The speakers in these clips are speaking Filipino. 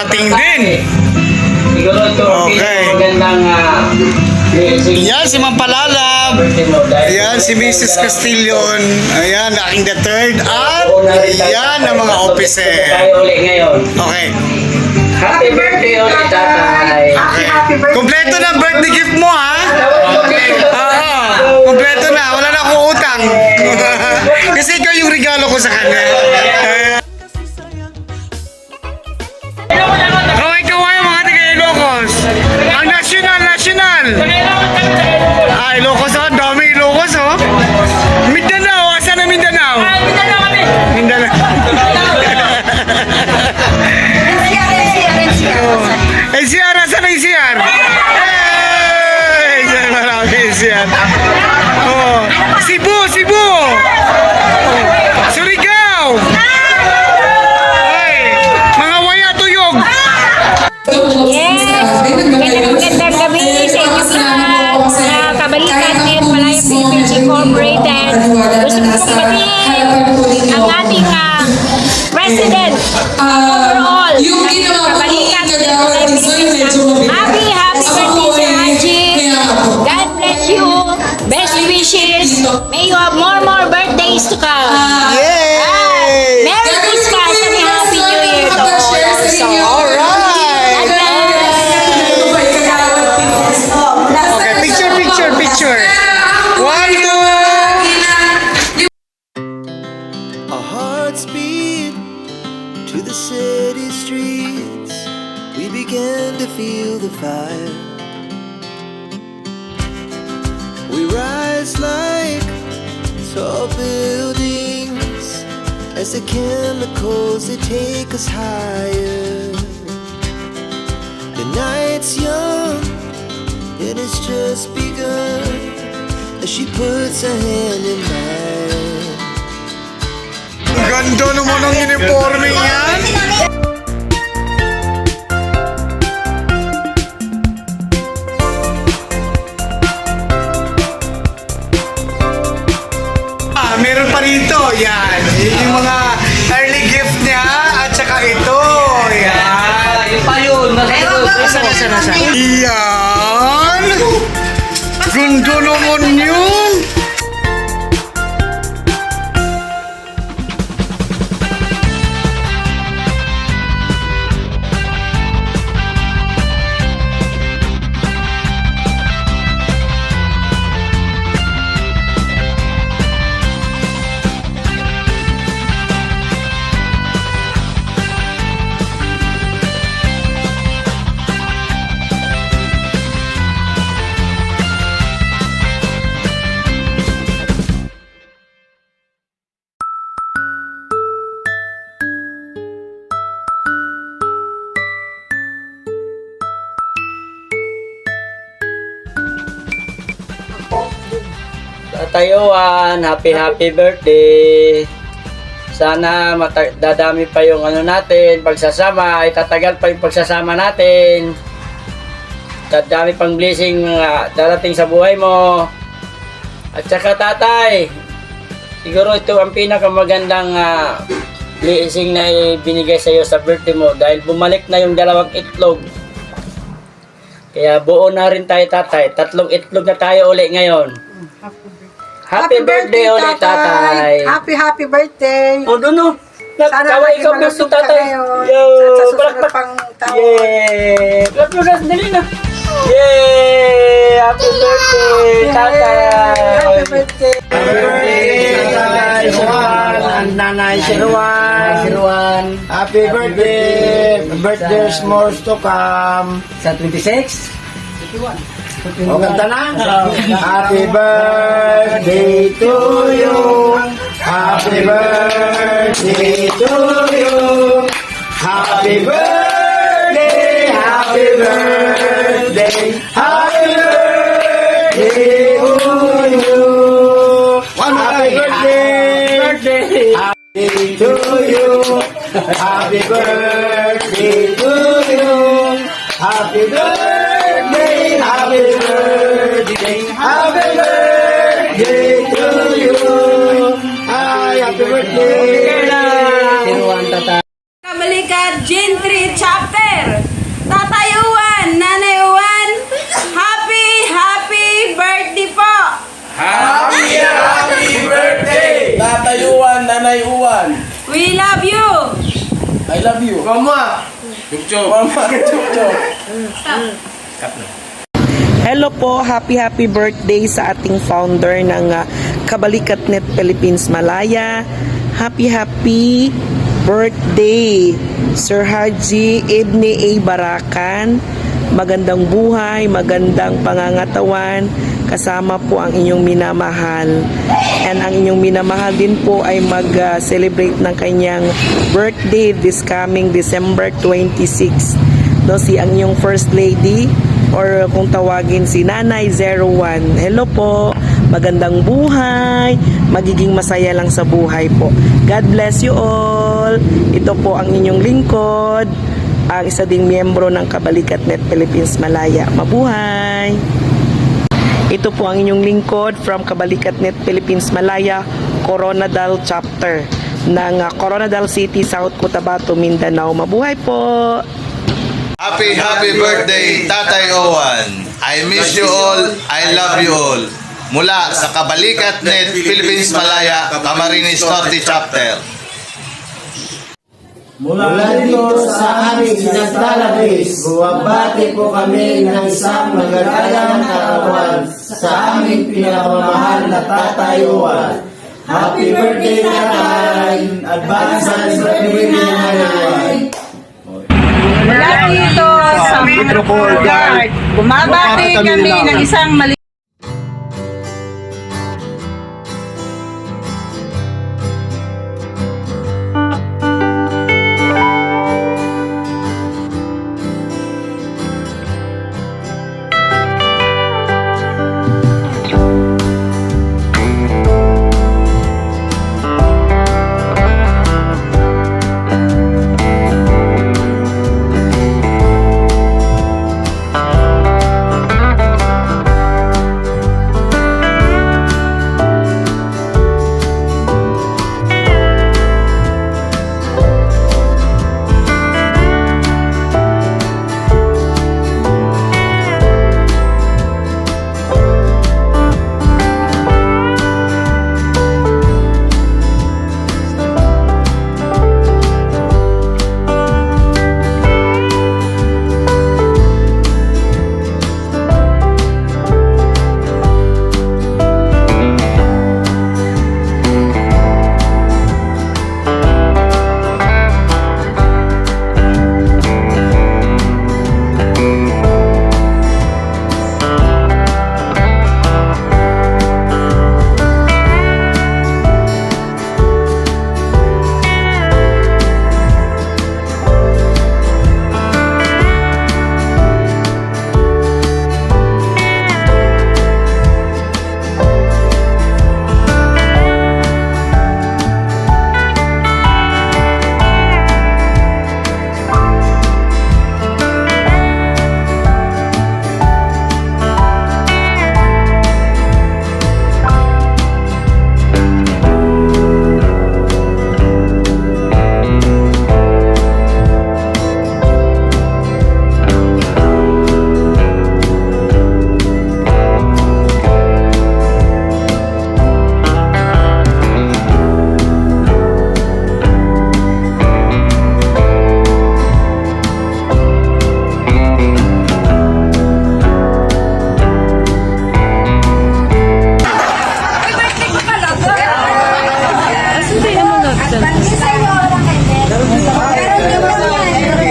darating din. Siguro ito Okay. magandang Yan si Ma'am Palalab. Ayan si Mrs. Castillon. Ayan, aking the third. At ayan ang mga officer. Tayo ulit ngayon. Okay. Happy birthday ulit, tatay. Okay. Kompleto na ang birthday gift mo, ha? Oo. Kompleto na. Wala na akong utang. Kasi ikaw yung regalo ko sa kanya. Oh, ikaw ay mga taga Ilocos. Ang national. Ah, Ilocos, oh. Dami Ilocos, oh. Mindanao. Asan na Mindanao? Mindanao. NCR, asan ang NCR? Hey! Marami NCR. Oh. Cebu! Oh. Surigao! Ay! Mga waya tuyog! Yes! Magandang gabi sa inyo lahat. Kabalikan ngayon Malayang Philippines Incorporated. Gusto ko pong batiin ang ating President overall. Yung ginawa ko Kabalikan yung ngayon Malayang Philippines. Happy birthday, Sir Haji. God bless you. Best wishes. May you have more birthdays to come. Yay! Merry Christmas and Happy New Year to all. So, Alright! Okay, picture. 1, 2. Our hearts beat to the city streets. We began to feel the fire. We rise like tall buildings as the chemicals they take us higher. The night's young, it has just begun as she puts her hand in mine. Ganda naman ang uniforme yan. Meron pa rito. Yan. Yung mga early gift niya at saka ito. Yan. Yung pa yun. Nasa. Yan. Ganda naman yun. Tayuan, happy birthday. Sana dadami pa yung natin, pagsasama, itatagal pa yung pagsasama natin. Dadami pang blessing darating sa buhay mo. At saka tatay, siguro ito ang pinakamagandang blessing na ibinigay sa iyo sa birthday mo dahil bumalik na yung 2 itlog. Kaya buo na rin tayo tatay, 3 itlog na tayo uli ngayon. Happy birthday ulit, tatay. Happy birthday. O, doon, Sana kaway lagi ikaw gusto, malusog ka tatay. ngayon Yo, sa susunod palakpak. pang taon. Yay! Palakpak, dali na. Yay! Happy birthday, tatay. Happy birthday. Happy birthday, tatay. Sirwan, ang nanay Sirwan. Happy birthday! Birthdays more to come. Sa 26? O, kanta na? Happy birthday to you. Happy birthday to you. Happy birthday, happy birthday, happy birthday to you. Happy birthday, happy to you. Happy birthday to you. Happy birthday, happy birthday, happy birthday to you. Ay, happy birthday. Sirwan, tatay. Kabalikan, Gentry Chapter! I love you. Mama. Chup-chup. Mama, chup-chup. Hello po, happy birthday sa ating founder ng Kabalikat.net Philippines Malaya. Happy birthday, Sir Haji Ibni A. Barakan. Magandang buhay, magandang pangangatawan, kasama po ang inyong minamahal. And ang inyong minamahal din po ay mag-celebrate ng kanyang birthday this coming December 26. No, si ang inyong First Lady, or kung tawagin si Nanay 01. Hello po, magandang buhay, magiging masaya lang sa buhay po. God bless you all. Ito po ang inyong lingkod, ang isa ding miyembro ng Kabalikat.net Philippines Malaya. Mabuhay! Ito po ang inyong lingkod from Kabalikat.net Philippines Malaya, Coronadal Chapter ng Coronadal City, South Cotabato, Mindanao. Mabuhay po! Happy birthday, Tatay Owan. I miss you all, I love you all. Mula sa Kabalikat.net Philippines Malaya, Camarines Norte Chapter. Mula dito sa aming sinagtalabis, buwabati po kami ng isang magandang kaarawan sa aming pinakamamahal na tatayuan. Happy birthday, Tatay! Advance birthday naman! Mula dito sa Metropolitan, bumabati kami ng isang mali.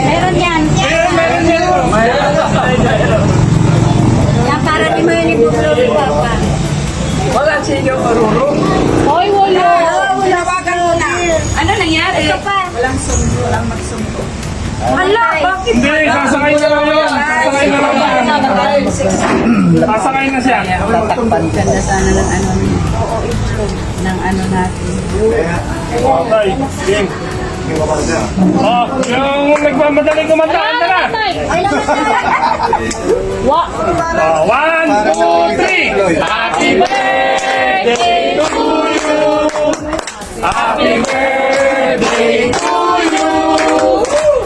Meron yan. Yan, para di mo yun ibuklog pa. Wala siya marunong. Hoy, wala. Tawagan mo na. Ano nangyari? Ito pa. Walang sundo, walang magsundo. Hala, bakit? Hindi, sasakay na lang yun. Sasakay na lang yan. Sasakay na siya. Ganda sana ng ano ng ano natin. Okay, game. Oh, yung nagmamadali kumanta, tara. Wa. 1, 2, 3. Happy birthday to you. Happy birthday to you.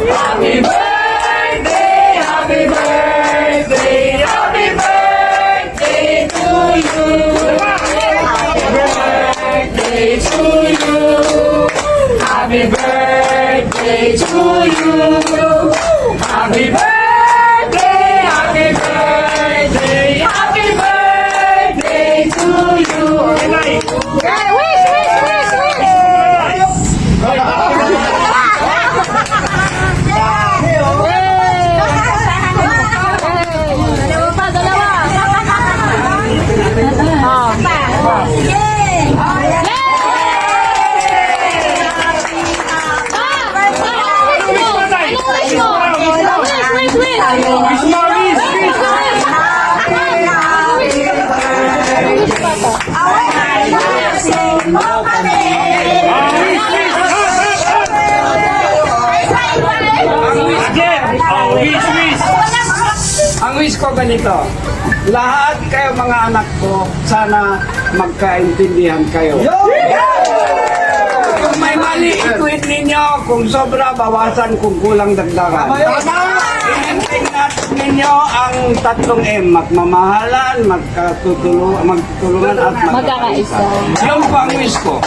Happy birthday, happy birthday, happy birthday to you. Happy birthday to you. Happy birthday to wish ko ganito. Lahat kayo mga anak ko, sana magkaintindihan kayo. Kung may mali, ituit ninyo. Kung sobra, bawasan. Kung kulang, dagdagan. Iintindihan ninyo ang tatlong M. Magmamahalan, magtutulungan at magkakaisa. Yung pang wish ko.